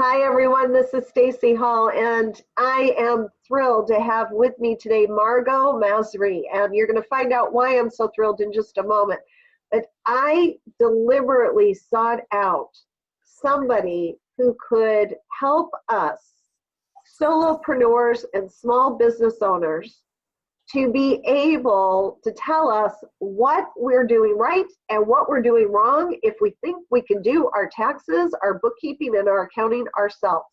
Hi everyone, this is Stacy Hall, and I am thrilled to have with me today Margot Masri, and you're going to find out why I'm so thrilled in just a moment. But I deliberately sought out somebody who could help us, solopreneurs and small business owners, to be able to tell us what we're doing right and what we're doing wrong if we think we can do our taxes, our bookkeeping, and our accounting ourselves.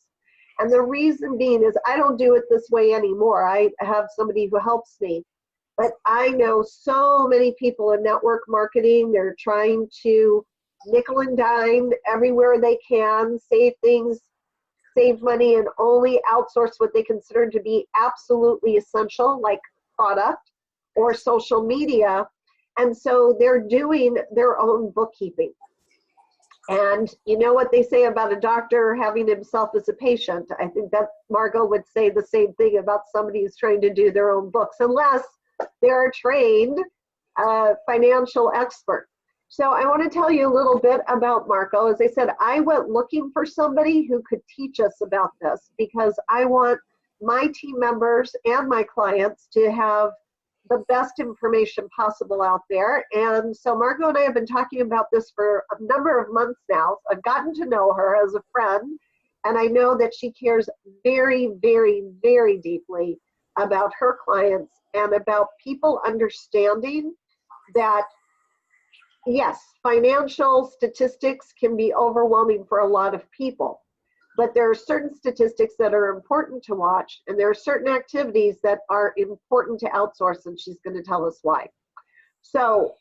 And the reason being is I don't do it this way anymore. I have somebody who helps me. But I know so many people in network marketing, they're trying to nickel and dime everywhere they can, save things, save money, and only outsource what they consider to be absolutely essential, like product or social media. And so they're doing their own bookkeeping. And you know what they say about a doctor having himself as a patient? I think that Margot would say the same thing about somebody who's trying to do their own books, unless they're a trained financial expert. So I want to tell you a little bit about Margot. As I said, I went looking for somebody who could teach us about this because I want my team members and my clients to have the best information possible out there. And so Margot and I have been talking about this for a number of months now. I've gotten to know her as a friend, and I know that she cares very, very, very deeply about her clients and about people understanding that, yes, financial statistics can be overwhelming for a lot of people. But there are certain statistics that are important to watch, and there are certain activities that are important to outsource, and she's going to tell us why. So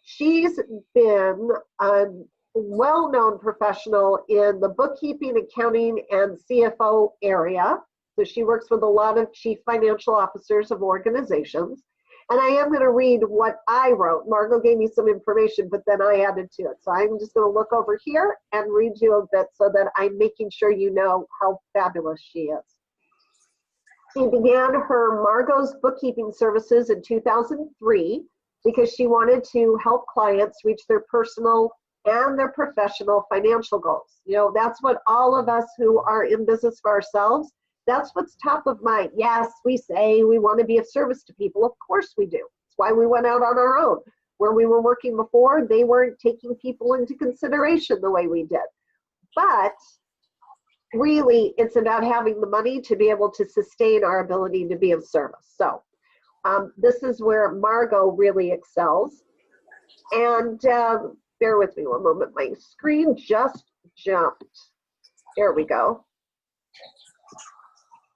she's been a well-known professional in the bookkeeping, accounting, and CFO area. So she works with a lot of chief financial officers of organizations. And I am going to read what I wrote. Margot gave me some information, but then I added to it. So I'm just going to look over here and read you a bit so that I'm making sure you know how fabulous she is. She began her Margot's bookkeeping services in 2003 because she wanted to help clients reach their personal and their professional financial goals. You know, that's what all of us who are in business for ourselves, that's what's top of mind. Yes, we say we want to be of service to people. Of course we do. That's why we went out on our own. Where we were working before, they weren't taking people into consideration the way we did. But really, it's about having the money to be able to sustain our ability to be of service. So this is where Margot really excels. And bear with me one moment. My screen just jumped. There we go.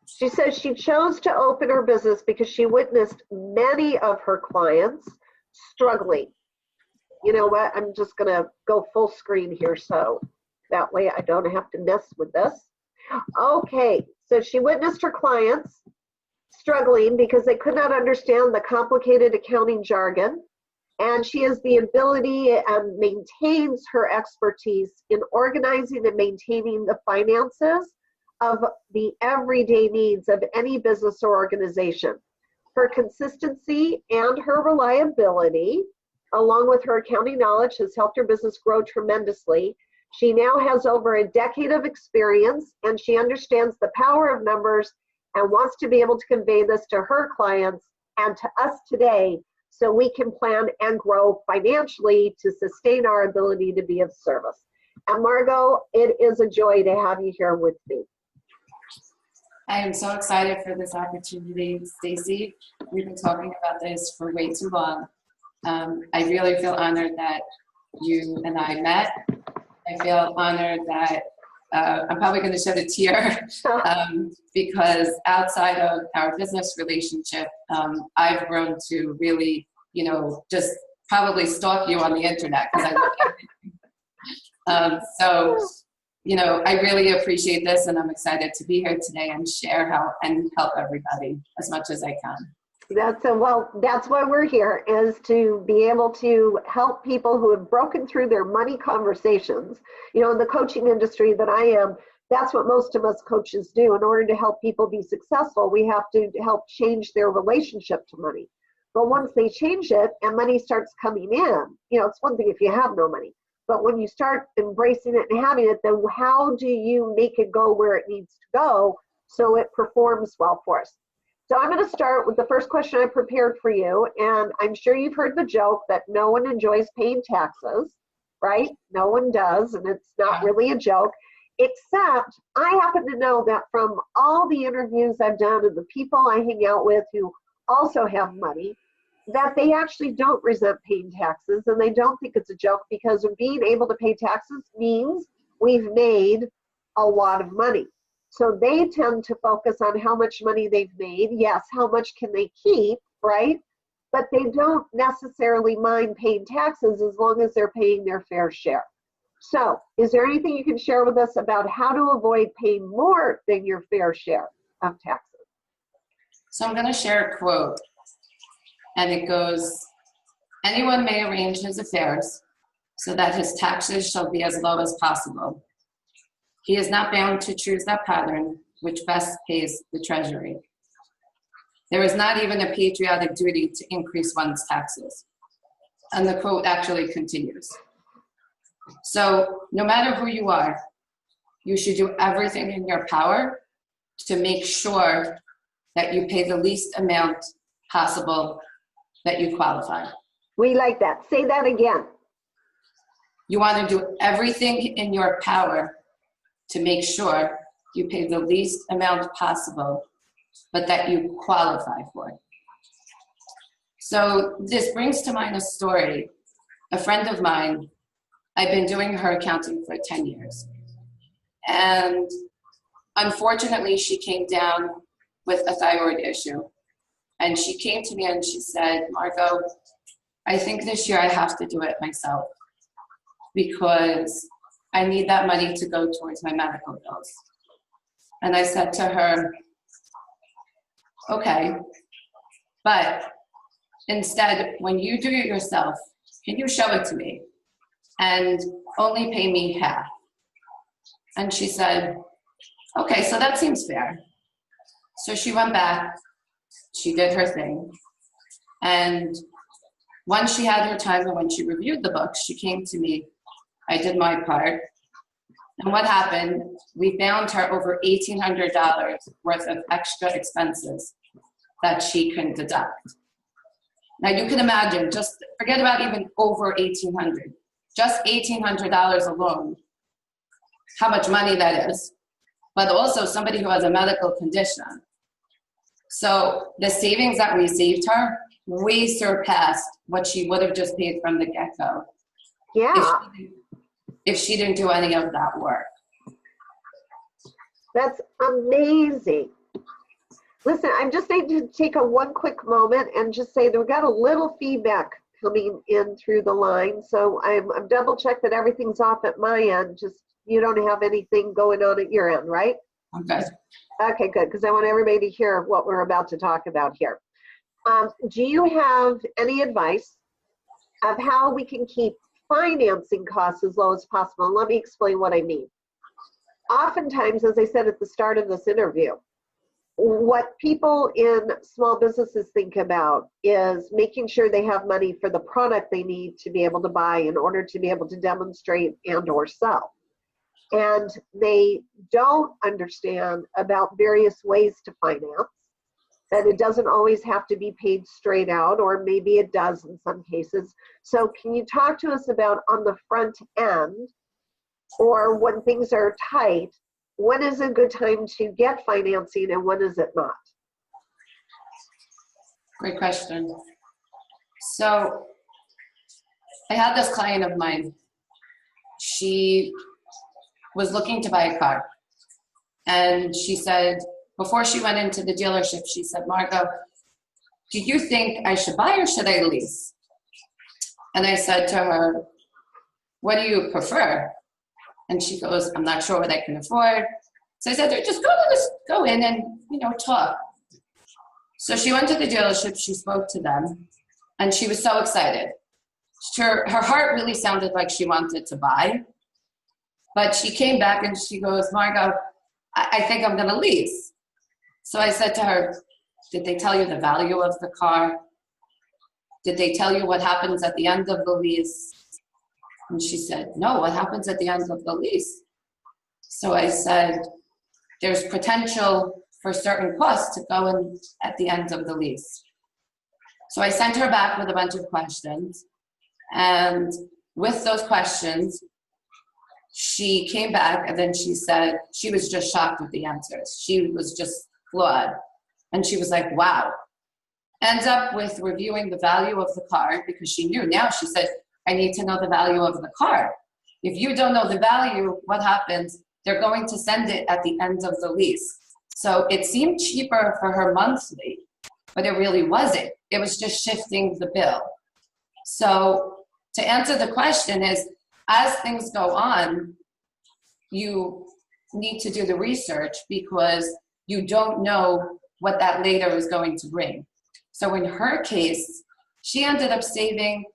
She says she chose to open her business because she witnessed many of her clients struggling. You know what? I'm just going to go full screen here so that way I don't have to mess with this. Okay, so she witnessed her clients struggling because they could not understand the complicated accounting jargon, and she has the ability and maintains her expertise in organizing and maintaining the finances of the everyday needs of any business or organization. Her consistency and her reliability, along with her accounting knowledge, has helped her business grow tremendously. She now has over a decade of experience, and she understands the power of numbers and wants to be able to convey this to her clients and to us today so we can plan and grow financially to sustain our ability to be of service. And Margot, it is a joy to have you here with me. I am so excited for this opportunity, Stacy. We've been talking about this for way too long. I really feel honored that you and I met. I feel honored that I'm probably going to shed a tear because outside of our business relationship, I've grown to really, you know, just probably stalk you on the internet because I love everything. So, you know, I really appreciate this, and I'm excited to be here today and share how and help everybody as much as I can. That's why we're here, is to be able to help people who have broken through their money conversations. You know, in the coaching industry that I am, that's what most of us coaches do. In order to help people be successful, we have to help change their relationship to money. But once they change it and money starts coming in, you know, it's one thing if you have no money. But when you start embracing it and having it, then how do you make it go where it needs to go so it performs well for us? So I'm going to start with the first question I prepared for you. And I'm sure you've heard the joke that no one enjoys paying taxes, right? No one does, and it's not really a joke. Except I happen to know that from all the interviews I've done and the people I hang out with who also have money, that they actually don't resent paying taxes, and they don't think it's a joke, because being able to pay taxes means we've made a lot of money. So they tend to focus on how much money they've made. Yes, how much can they keep, right? But they don't necessarily mind paying taxes as long as they're paying their fair share. So is there anything you can share with us about how to avoid paying more than your fair share of taxes? So I'm going to share a quote, and it goes, "Anyone may arrange his affairs so that his taxes shall be as low as possible. He is not bound to choose that pattern which best pays the treasury. There is not even a patriotic duty to increase one's taxes." And the quote actually continues. So no matter who you are, you should do everything in your power to make sure that you pay the least amount possible that you qualify. We like that. Say that again. You want to do everything in your power to make sure you pay the least amount possible, but that you qualify for it. So this brings to mind a story. A friend of mine, I've been doing her accounting for 10 years. And unfortunately, she came down with a thyroid issue. And she came to me and she said, "Margot, I think this year I have to do it myself because I need that money to go towards my medical bills." And I said to her, "Okay, but instead, when you do it yourself, can you show it to me and only pay me half?" And she said, "Okay, so that seems fair." So she went back, she did her thing, and once she had her time and when she reviewed the books, she came to me. I did my part. And what happened, we found her over $1,800 worth of extra expenses that she can deduct. Now you can imagine, just forget about even over $1,800, just $1,800 alone, how much money that is, but also somebody who has a medical condition. So the savings that we saved her way surpassed what she would have just paid from the get-go. Yeah. If she didn't do any of that work. That's amazing. Listen, I'm just going to take one quick moment and just say that we've got a little feedback coming in through the line. So I'm double check that everything's off at my end. Just you don't have anything going on at your end, right? Okay. Okay, good, because I want everybody to hear what we're about to talk about here. Do you have any advice of how we can keep financing costs as low as possible? And let me explain what I mean. Oftentimes, as I said at the start of this interview, what people in small businesses think about is making sure they have money for the product they need to be able to buy in order to be able to demonstrate and or sell. And they don't understand about various ways to finance, that it doesn't always have to be paid straight out, or maybe it does in some cases. So can you talk to us about on the front end, or when things are tight, when is a good time to get financing and when is it not? Great question. So I had this client of mine. She was looking to buy a car. And she said, before she went into the dealership, she said, "Margot, do you think I should buy or should I lease?" And I said to her, "What do you prefer?" And she goes, "I'm not sure what I can afford." So I said to her, just go in and, talk. So she went to the dealership, she spoke to them, and she was so excited. Her heart really sounded like she wanted to buy. But she came back and she goes, "Margot, I think I'm going to lease." So I said to her, "Did they tell you the value of the car? Did they tell you what happens at the end of the lease?" And she said, no, what happens at the end of the lease? So I said, there's potential for certain costs to go in at the end of the lease. So I sent her back with a bunch of questions. And with those questions, she came back and then she said she was just shocked with the answers. She was just floored. And she was like, wow. Ends up with reviewing the value of the car because she knew. Now she said, I need to know the value of the car. If you don't know the value, what happens? They're going to send it at the end of the lease. So it seemed cheaper for her monthly, but it really wasn't. It was just shifting the bill. So to answer the question is, as things go on, you need to do the research because you don't know what that later is going to bring. So in her case, she ended up saving,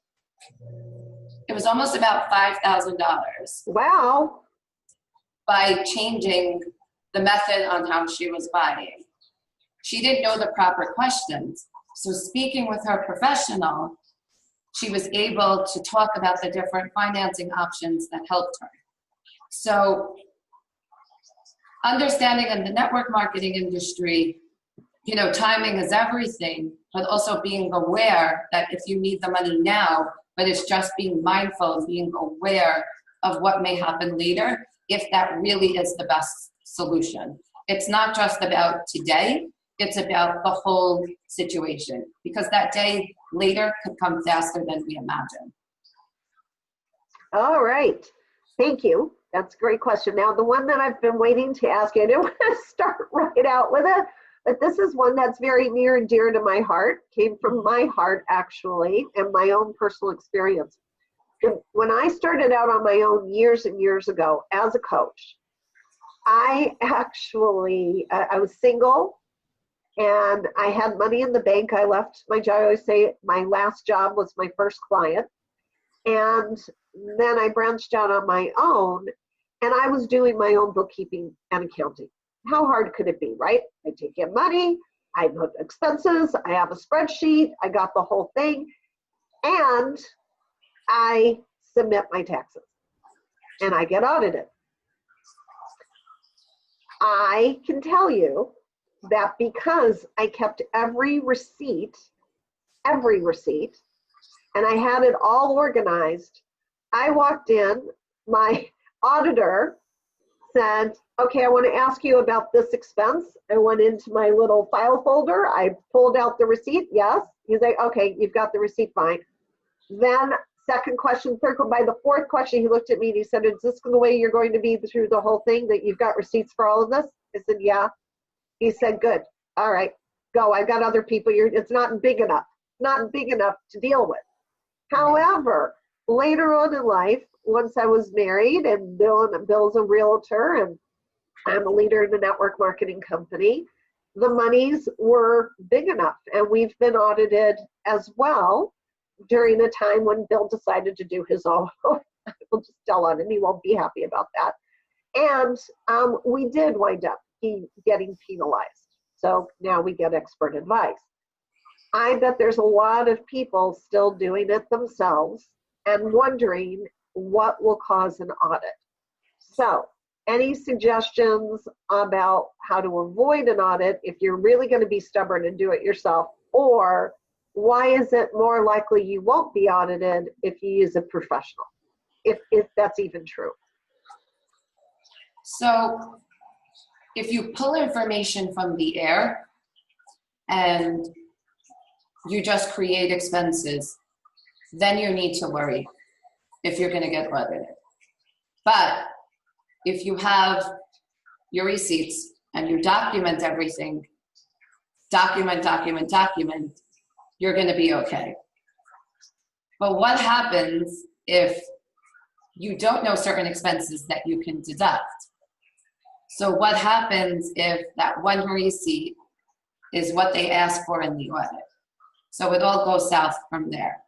it was almost about $5,000. Wow. By changing the method on how she was buying. She didn't know the proper questions. So speaking with her professional, she was able to talk about the different financing options that helped her. So understanding in the network marketing industry, you know, timing is everything, but also being aware that if you need the money now, but it's just being mindful and being aware of what may happen later, if that really is the best solution. It's not just about today, it's about the whole situation, because that day later could come faster than we imagine. All right, thank you. That's a great question. Now, the one that I've been waiting to ask you, I didn't want to start right out with it, but this is one that's very near and dear to my heart, came from my heart actually, and my own personal experience. When I started out on my own years and years ago as a coach, I was single and I had money in the bank. I left my job. I always say my last job was my first client. And then I branched out on my own and I was doing my own bookkeeping and accounting. How hard could it be, right? I take in money, I put expenses, I have a spreadsheet, I got the whole thing, and I submit my taxes and I get audited. I can tell you that because I kept every receipt, and I had it all organized, I walked in, my auditor said, okay, I want to ask you about this expense. I went into my little file folder, I pulled out the receipt, yes. He's like, okay, you've got the receipt, fine. Then second question, third, by the fourth question, he looked at me and he said, is this the way you're going to be through the whole thing, that you've got receipts for all of this? I said, yeah. He said, good. All right, go. I've got other people. It's not big enough to deal with. However, later on in life, once I was married and Bill's a realtor and I'm a leader in the network marketing company, the monies were big enough. And we've been audited as well during a time when Bill decided to do his own. We'll just tell on him, he won't be happy about that. And we did wind up getting penalized. So now we get expert advice. I bet there's a lot of people still doing it themselves and wondering what will cause an audit. So any suggestions about how to avoid an audit if you're really going to be stubborn and do it yourself, or why is it more likely you won't be audited if you use a professional, if that's even true? So if you pull information from the air and you just create expenses, then you need to worry if you're going to get audited. But if you have your receipts and you document everything, document, you're going to be okay. But what happens if you don't know certain expenses that you can deduct? So what happens if that one receipt is what they ask for in the audit? So it all goes south from there.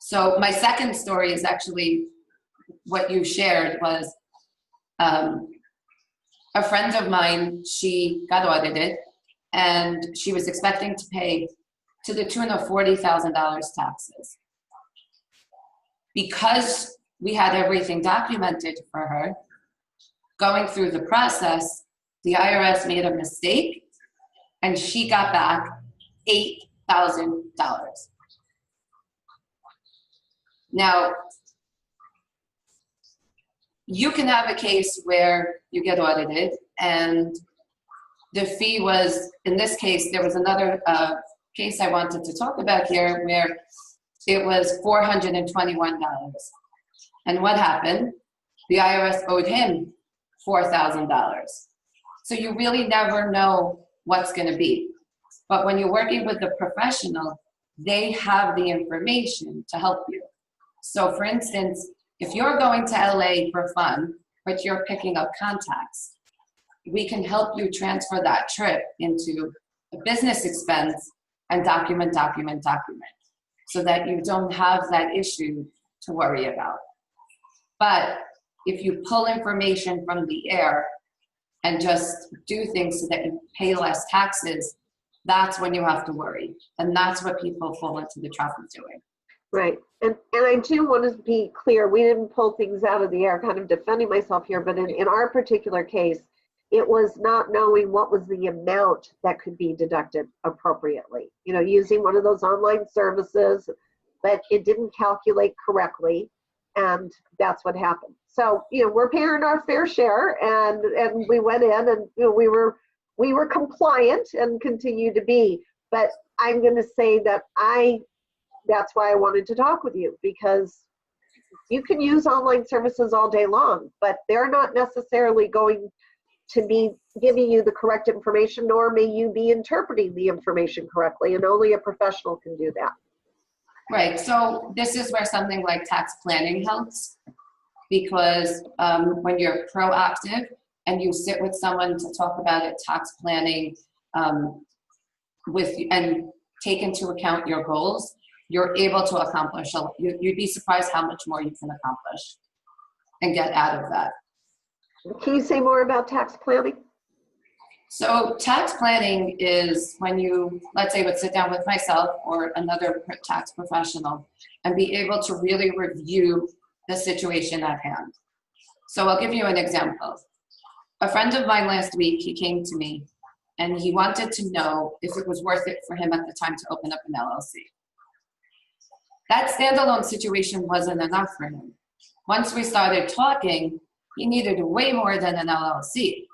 So my second story is actually what you shared was a friend of mine, she got audited and she was expecting to pay to the tune of $40,000 taxes. because we had everything documented for her, going through the process, the IRS made a mistake and she got back $8,000. Now, you can have a case where you get audited and the fee was, in this case, there was another case I wanted to talk about here where it was $421. And what happened? The IRS owed him $4,000. So you really never know what's going to be. But when you're working with a professional, they have the information to help you. So for instance, if you're going to LA for fun, but you're picking up contacts, we can help you transfer that trip into a business expense and document, so that you don't have that issue to worry about. But if you pull information from the air and just do things so that you pay less taxes, that's when you have to worry. And that's what people fall into the trap of doing. Right. And I do want to be clear, we didn't pull things out of the air, kind of defending myself here, but in our particular case, it was not knowing what was the amount that could be deducted appropriately. You know, using one of those online services, but it didn't calculate correctly, and that's what happened. So, you know, we're paying our fair share, and we went in, and you know, we were compliant and continue to be. But I'm going to say that that's why I wanted to talk with you, because you can use online services all day long, but they're not necessarily going to be giving you the correct information, nor may you be interpreting the information correctly, and only a professional can do that. Right, so this is where something like tax planning helps, because when you're proactive and you sit with someone to talk about it, tax planning and take into account your goals, you're able to accomplish, you'd be surprised how much more you can accomplish and get out of that. Can you say more about tax planning? So tax planning is when you, let's say, would sit down with myself or another tax professional and be able to really review the situation at hand. So I'll give you an example. A friend of mine last week, he came to me and he wanted to know if it was worth it for him at the time to open up an LLC. That standalone situation wasn't enough for him. Once we started talking, he needed way more than an LLC.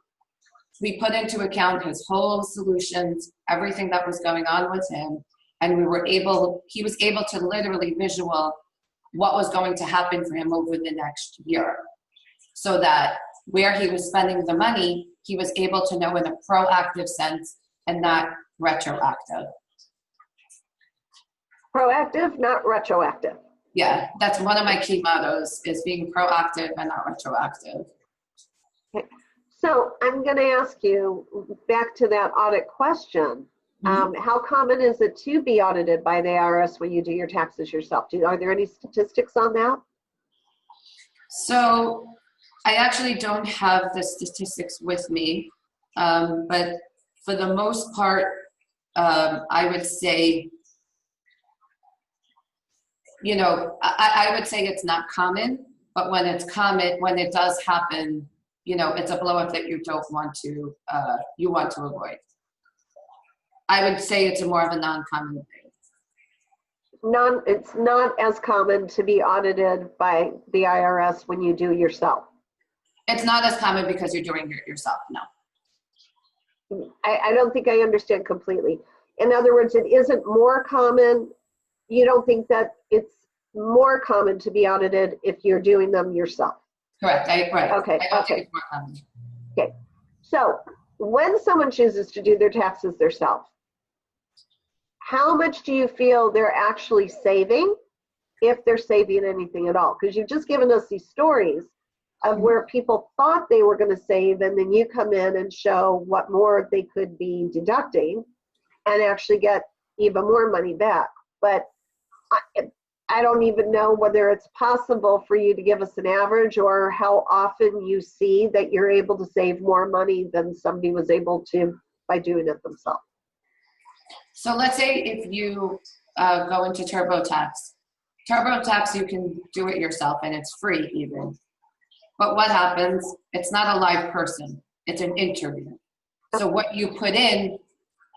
We put into account his whole solutions, everything that was going on with him, and he was able to literally visual what was going to happen for him over the next year, so that where he was spending the money, he was able to know in a proactive sense and not retroactive. Proactive, not retroactive. Yeah, that's one of my key mottos, is being proactive and not retroactive. Okay. So I'm going to ask you, back to that audit question, how common is it to be audited by the IRS when you do your taxes yourself? Are there any statistics on that? So I actually don't have the statistics with me, but for the most part, I would say, you know, I would say it's not common, but when it's common, when it does happen, you know, it's a blow up that you don't want to, you want to avoid. I would say it's more of a non-common thing. It's not as common to be audited by the IRS when you do yourself. It's not as common because you're doing it yourself, no. I don't think I understand completely. In other words, it isn't more common. You don't think that it's more common to be audited if you're doing them yourself? Correct. Right. Okay. I don't think it's more common. Okay. So when someone chooses to do their taxes themselves, how much do you feel they're actually saving, if they're saving anything at all? Because you've just given us these stories of where people thought they were going to save, and then you come in and show what more they could be deducting and actually get even more money back. But I don't even know whether it's possible for you to give us an average, or how often you see that you're able to save more money than somebody was able to by doing it themselves. So let's say if you go into TurboTax TurboTax, you can do it yourself and it's free even. But what happens? It's not a live person. It's an interview. So what you put in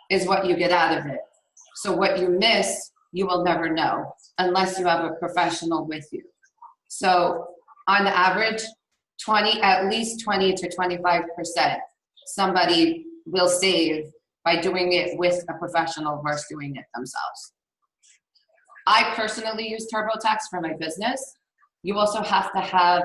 is what you get out of it. So what you miss, you will never know unless you have a professional with you. So on average, at least 20 to 25% somebody will save by doing it with a professional versus doing it themselves. I personally use TurboTax for my business. You also have to have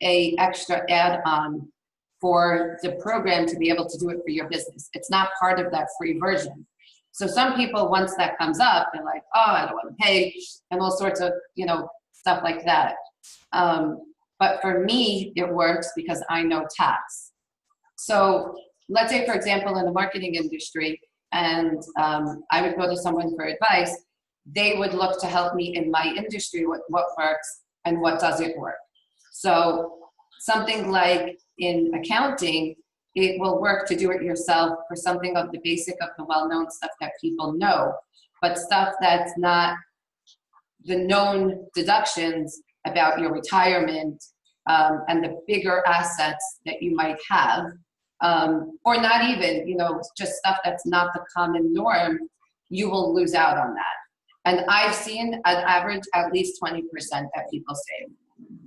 a extra add-on for the program to be able to do it for your business. It's not part of that free version. So some people, once that comes up, they're like, oh, I don't want to pay, and all sorts of, stuff like that. But for me, it works because I know tax. So let's say, for example, in the marketing industry, and I would go to someone for advice, they would look to help me in my industry, what works and what doesn't work. So something like in accounting, it will work to do it yourself for something of the basic of the well-known stuff that people know, but stuff that's not the known deductions about your retirement and the bigger assets that you might have, or not even, just stuff that's not the common norm, you will lose out on that. And I've seen an average at least 20% that people save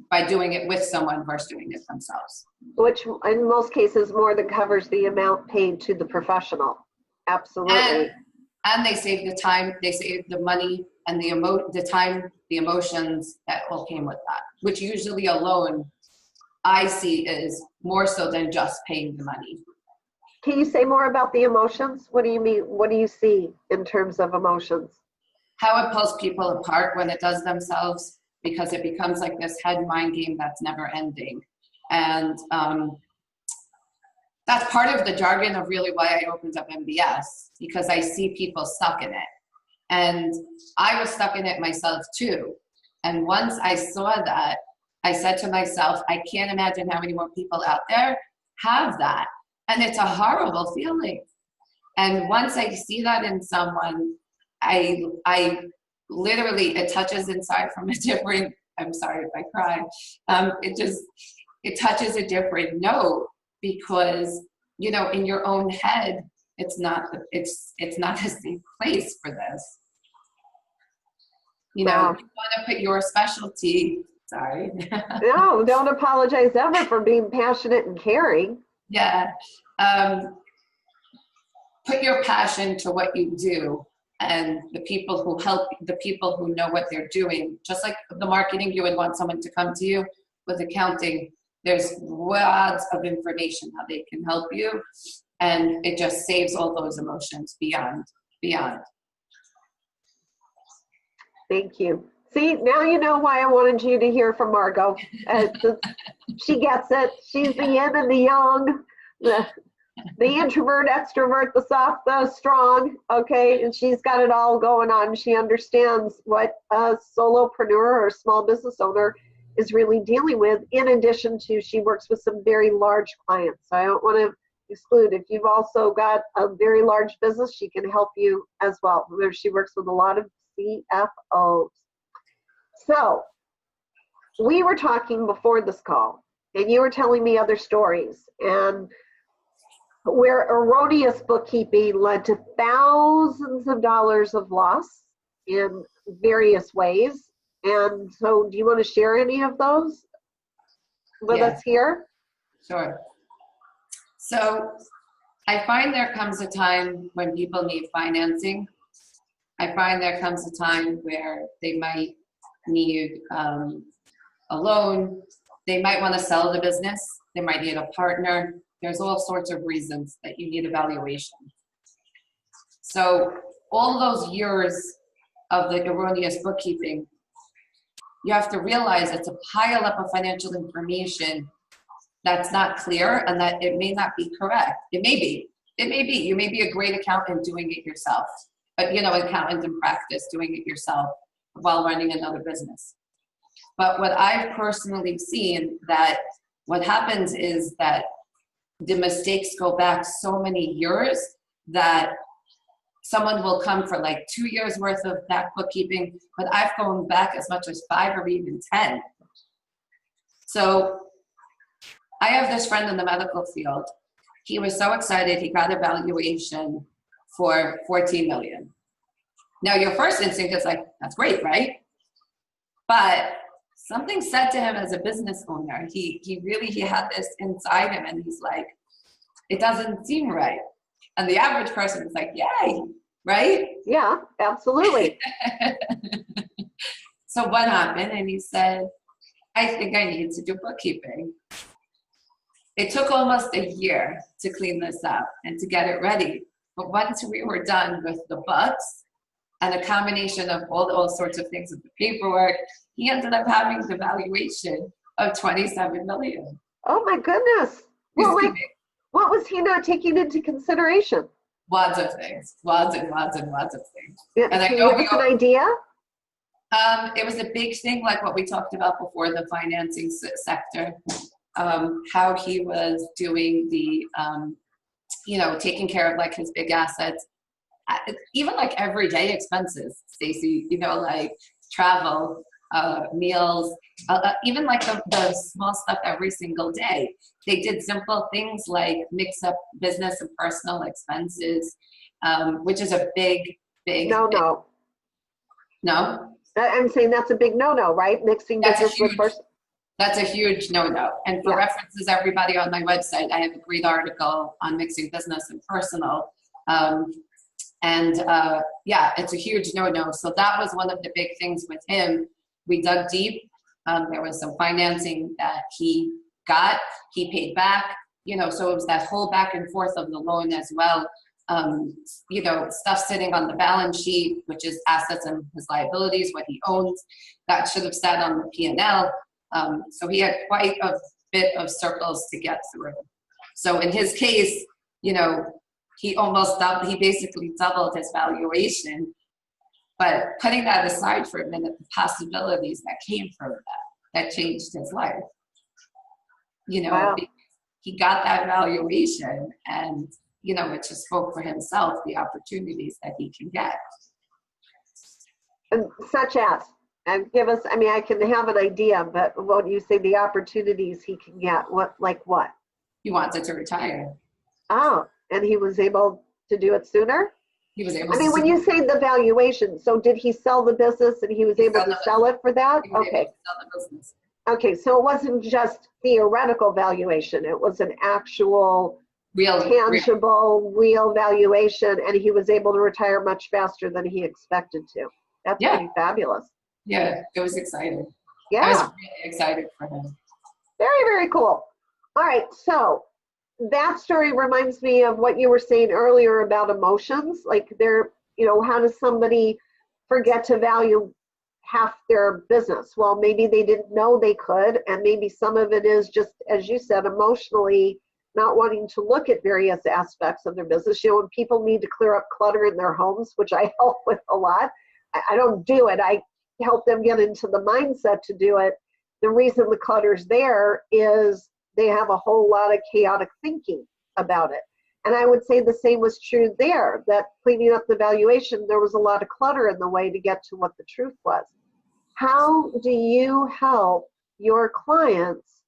by doing it with someone versus doing it themselves. Which in most cases more than covers the amount paid to the professional. Absolutely. And they save the time, they save the money and the time, the emotions that all came with that, which usually alone I see is more so than just paying the money. Can you say more about the emotions? What do you mean? What do you see in terms of emotions? How it pulls people apart when it does themselves, because it becomes like this head-mind game that's never ending. And that's part of the jargon of really why I opened up MBS, because I see people stuck in it. And I was stuck in it myself too. And once I saw that, I said to myself, I can't imagine how many more people out there have that. And it's a horrible feeling. And once I see that in someone, I literally, it touches inside from a different, I'm sorry if I cry, it touches a different note, because, in your own head, it's not a safe place for this. You want to put your specialty, sorry. No, don't apologize ever for being passionate and caring. Yeah. Put your passion to what you do, and the people who help, the people who know what they're doing. Just like the marketing, you would want someone to come to you. With accounting, there's lots of information how they can help you, and it just saves all those emotions beyond. Thank you. See, now you know why I wanted you to hear from Margot. She gets it. She's the yin and the yang, the introvert, extrovert, the soft, the strong, okay? And she's got it all going on. She understands what a solopreneur or small business owner is really dealing with, in addition to she works with some very large clients. So I don't want to exclude. If you've also got a very large business, she can help you as well. She works with a lot of CFOs. So we were talking before this call, and you were telling me other stories, and where erroneous bookkeeping led to thousands of dollars of loss in various ways. And so do you want to share any of those with us here? Sure. So I find there comes a time when people need financing. I find there comes a time where they might need a loan. They might want to sell the business. They might need a partner. There's all sorts of reasons that you need evaluation. So all those years of the erroneous bookkeeping, you have to realize it's a pile up of financial information that's not clear, and that it may not be correct. It may be. You may be a great accountant doing it yourself, but accountant in practice doing it yourself while running another business. But what I've personally seen, that what happens is that the mistakes go back so many years that someone will come for like 2 years worth of that bookkeeping, but I've gone back as much as 5 or even 10. So I have this friend in the medical field. He was so excited. He got a valuation for 14 million. Now your first instinct is like, that's great, right? But something said to him as a business owner, he had this inside him, and he's like, it doesn't seem right. And the average person is like, yay, right? Yeah, absolutely. So what happened? And he said, I think I need to do bookkeeping. It took almost a year to clean this up and to get it ready. But once we were done with the books and a combination of all sorts of things with the paperwork, he ended up having the valuation of 27 million. Oh my goodness. Well, like, what was he not taking into consideration? Lots of things, lots and lots and lots of things. Yeah, and can you give us an idea? It was a big thing, like what we talked about before, the financing sector, how he was doing the, taking care of like his big assets, even like everyday expenses, Stacy, like travel, meals, even like the small stuff every single day. They did simple things like mix up business and personal expenses, which is a big. No. I'm saying that's a big no-no, right? Mixing business with personal. That's a huge no-no. And for references, everybody, on my website, I have a great article on mixing business and personal. It's a huge no-no. So that was one of the big things with him. We dug deep. There was some financing that he got. He paid back, so it was that whole back and forth of the loan as well. Stuff sitting on the balance sheet, which is assets and his liabilities, what he owns, that should have sat on the P&L. So he had quite a bit of circles to get through. So in his case, he basically doubled his valuation. But putting that aside for a minute, the possibilities that came from that changed his life. Wow. He got that valuation, and it just spoke for himself, the opportunities that he can get. And such as, and give us, I can have an idea, but when you say the opportunities he can get, what? He wanted to retire. Oh, and he was able to do it sooner? He was able when you say the valuation, so did he sell the business and he was able to sell it for that? Okay. Sell the business. Okay, so it wasn't just theoretical valuation. It was an actual tangible, real valuation, and he was able to retire much faster than he expected to. That's pretty fabulous. Yeah, it was exciting. Yeah. I was really excited for him. Very, very cool. All right, so that story reminds me of what you were saying earlier about emotions. Like how does somebody forget to value half their business? Well, maybe they didn't know they could, and maybe some of it is just, as you said, emotionally not wanting to look at various aspects of their business. When people need to clear up clutter in their homes, which I help with a lot, I don't do it. I help them get into the mindset to do it. The reason the clutter's there is they have a whole lot of chaotic thinking about it. And I would say the same was true there, that cleaning up the valuation, there was a lot of clutter in the way to get to what the truth was. How do you help your clients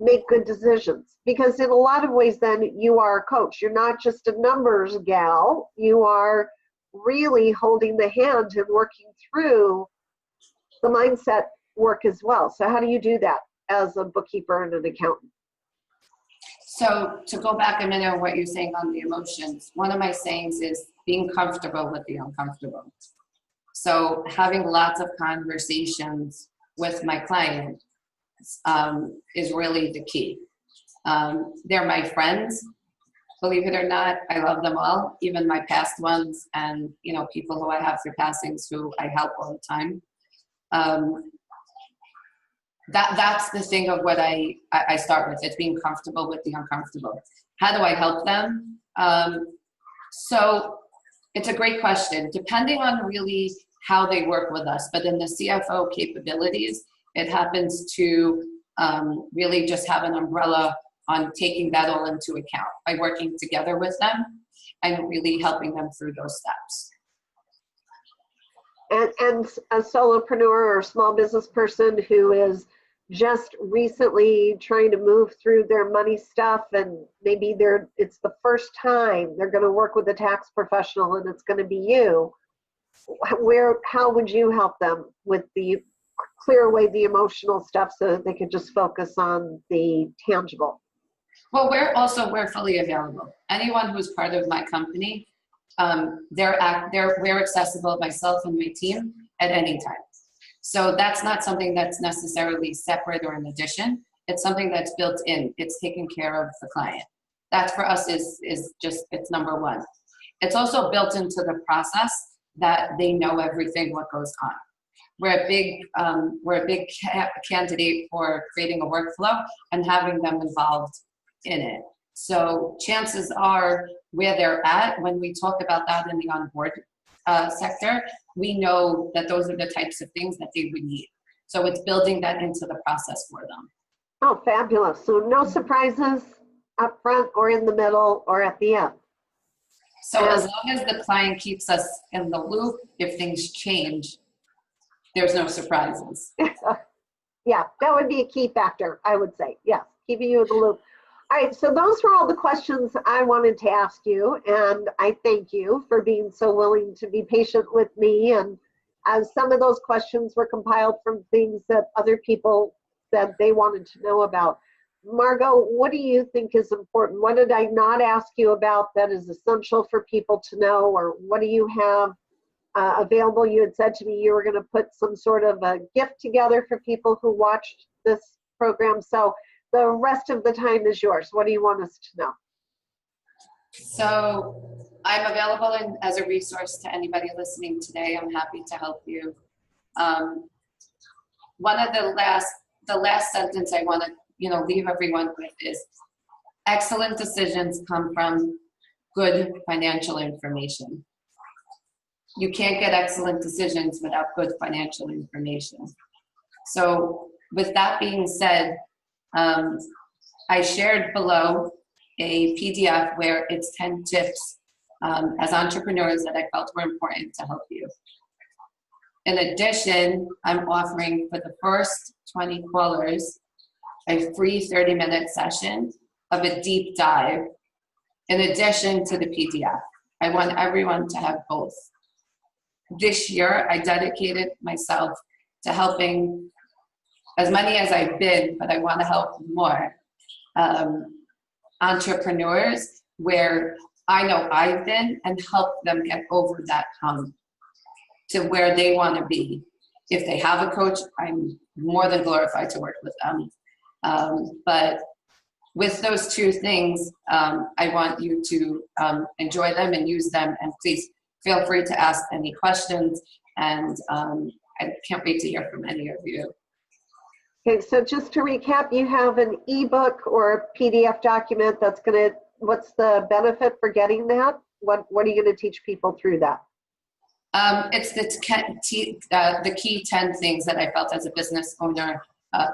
make good decisions? Because in a lot of ways, then, you are a coach. You're not just a numbers gal. You are really holding the hand and working through the mindset work as well. So how do you do that as a bookkeeper and an accountant? So to go back a minute on what you're saying on the emotions, one of my sayings is being comfortable with the uncomfortable. So having lots of conversations with my client is really the key. They're my friends, believe it or not. I love them all, even my past ones, and people who I have through passings who I help all the time. That's the thing of what I start with. It's being comfortable with the uncomfortable. How do I help them? So it's a great question, depending on really how they work with us. But in the CFO capabilities, it happens to really just have an umbrella on taking that all into account by working together with them I'm really helping them through those steps. And a solopreneur or small business person who is just recently trying to move through their money stuff, and maybe it's the first time they're going to work with a tax professional and it's going to be you, how would you help them with clear away the emotional stuff so that they could just focus on the tangible? Well, we're fully available. Anyone who's part of my company, we're accessible, myself and my team, at any time. So that's not something that's necessarily separate or an addition. It's something that's built in. It's taking care of the client. That for us is it's number one. It's also built into the process that they know everything what goes on. We're a big candidate for creating a workflow and having them involved in it. So chances are where they're at, when we talk about that in the onboard sector, we know that those are the types of things that they would need. So it's building that into the process for them. Oh, fabulous. So no surprises up front or in the middle or at the end. So as long as the client keeps us in the loop, if things change, there's no surprises. Yeah, that would be a key factor, I would say. Yes, keeping you in the loop. All right, so those were all the questions I wanted to ask you, and I thank you for being so willing to be patient with me. And as some of those questions were compiled from things that other people said they wanted to know about. Margot, what do you think is important? What did I not ask you about that is essential for people to know, or what do you have available? You had said to me you were going to put some sort of a gift together for people who watched this program. So the rest of the time is yours. What do you want us to know? So I'm available as a resource to anybody listening today. I'm happy to help you. One of the last sentence I want to leave everyone with is excellent decisions come from good financial information. You can't get excellent decisions without good financial information. So with that being said, I shared below a PDF where it's 10 tips as entrepreneurs that I felt were important to help you. In addition, I'm offering for the first 20 callers a free 30-minute session of a deep dive in addition to the PDF. I want everyone to have both. This year, I dedicated myself to helping as many as I've been, but I want to help more entrepreneurs where I know I've been, and help them get over that hump to where they want to be. If they have a coach, I'm more than glorified to work with them. But with those two things, I want you to enjoy them and use them, and please feel free to ask any questions, and I can't wait to hear from any of you. Okay, so just to recap, you have an ebook or a PDF document that's what's the benefit for getting that? What are you going to teach people through that? It's the key 10 things that I felt as a business owner,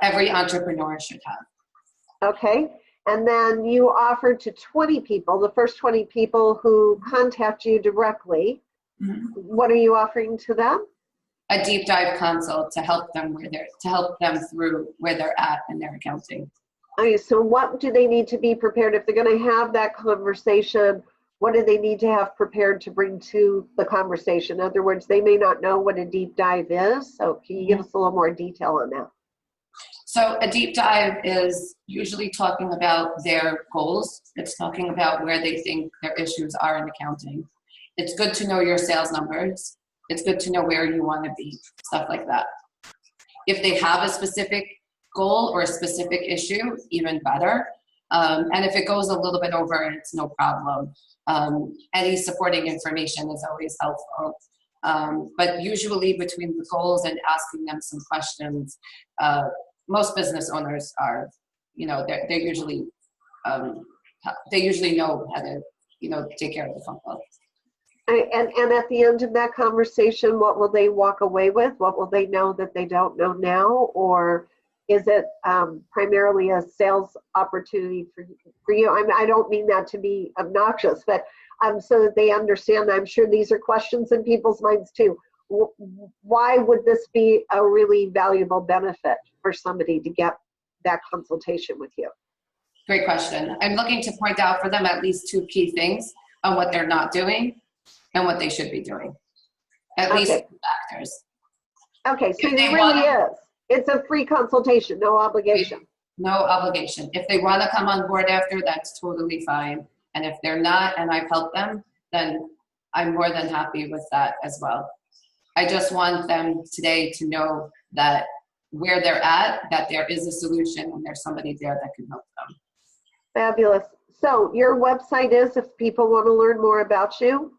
every entrepreneur should have. Okay, and then you offered to 20 people, the first 20 people who contact you directly. Mm-hmm. What are you offering to them? A deep dive consult to help them through where they're at in their accounting. Okay, so what do they need to be prepared if they're going to have that conversation? What do they need to have prepared to bring to the conversation? In other words, they may not know what a deep dive is. So can you give us a little more detail on that? So a deep dive is usually talking about their goals. It's talking about where they think their issues are in accounting. It's good to know your sales numbers. It's good to know where you want to be, stuff like that. If they have a specific goal or a specific issue, even better. And if it goes a little bit over, it's no problem. Any supporting information is always helpful. But usually between the goals and asking them some questions, most business owners are, they usually know how to, take care of the phone call. And at the end of that conversation, what will they walk away with? What will they know that they don't know now? Or is it primarily a sales opportunity for you? I don't mean that to be obnoxious, but so that they understand. I'm sure these are questions in people's minds too. Why would this be a really valuable benefit for somebody to get that consultation with you? Great question. I'm looking to point out for them at least 2 key things on what they're not doing and what they should be doing. At least 2 factors. Okay, so it really is. It's a free consultation, no obligation. No obligation. If they want to come on board after, that's totally fine. And if they're not, and I've helped them, then I'm more than happy with that as well. I just want them today to know that where they're at, that there is a solution and there's somebody there that can help them. Fabulous. So your website is, if people want to learn more about you?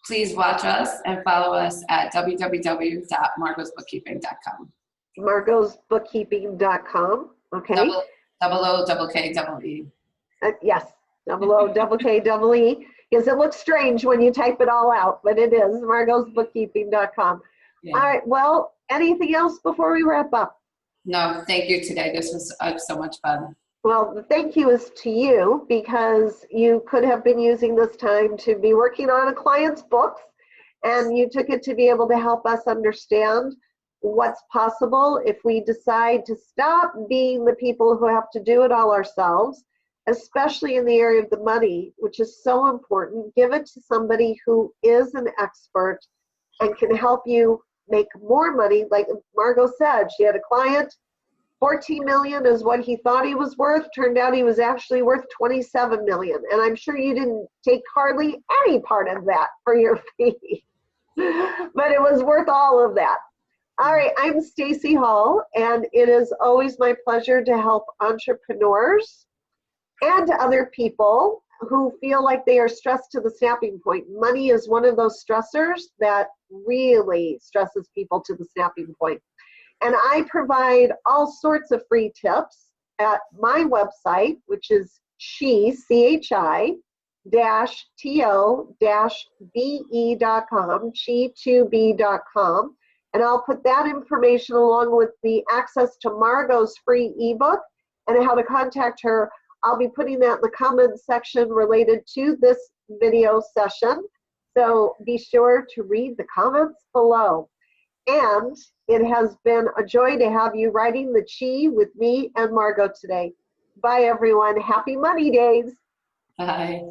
Please watch us and follow us at www.margosbookkeeping.com. margosbookkeeping.com. Okay. Double O, double K, double E. Yes, double O, double K, double E. Because it looks strange when you type it all out, but it is margosbookkeeping.com. Yeah. All right. Well, anything else before we wrap up? No, thank you today. This was so much fun. Well, the thank you is to you, because you could have been using this time to be working on a client's books, and you took it to be able to help us understand what's possible if we decide to stop being the people who have to do it all ourselves, especially in the area of the money, which is so important. Give it to somebody who is an expert and can help you make more money. Like Margot said, she had a client, 14 million is what he thought he was worth. Turned out he was actually worth 27 million. And I'm sure you didn't take hardly any part of that for your fee, but it was worth all of that. All right, I'm Stacy Hall, and it is always my pleasure to help entrepreneurs and other people who feel like they are stressed to the snapping point. Money is one of those stressors that really stresses people to the snapping point. And I provide all sorts of free tips at my website, which is chi-to-be.com, chi2b.com. And I'll put that information along with the access to Margot's free ebook and how to contact her. I'll be putting that in the comments section related to this video session. So be sure to read the comments below. And it has been a joy to have you writing the Chi with me and Margot today. Bye, everyone. Happy Money Days. Bye.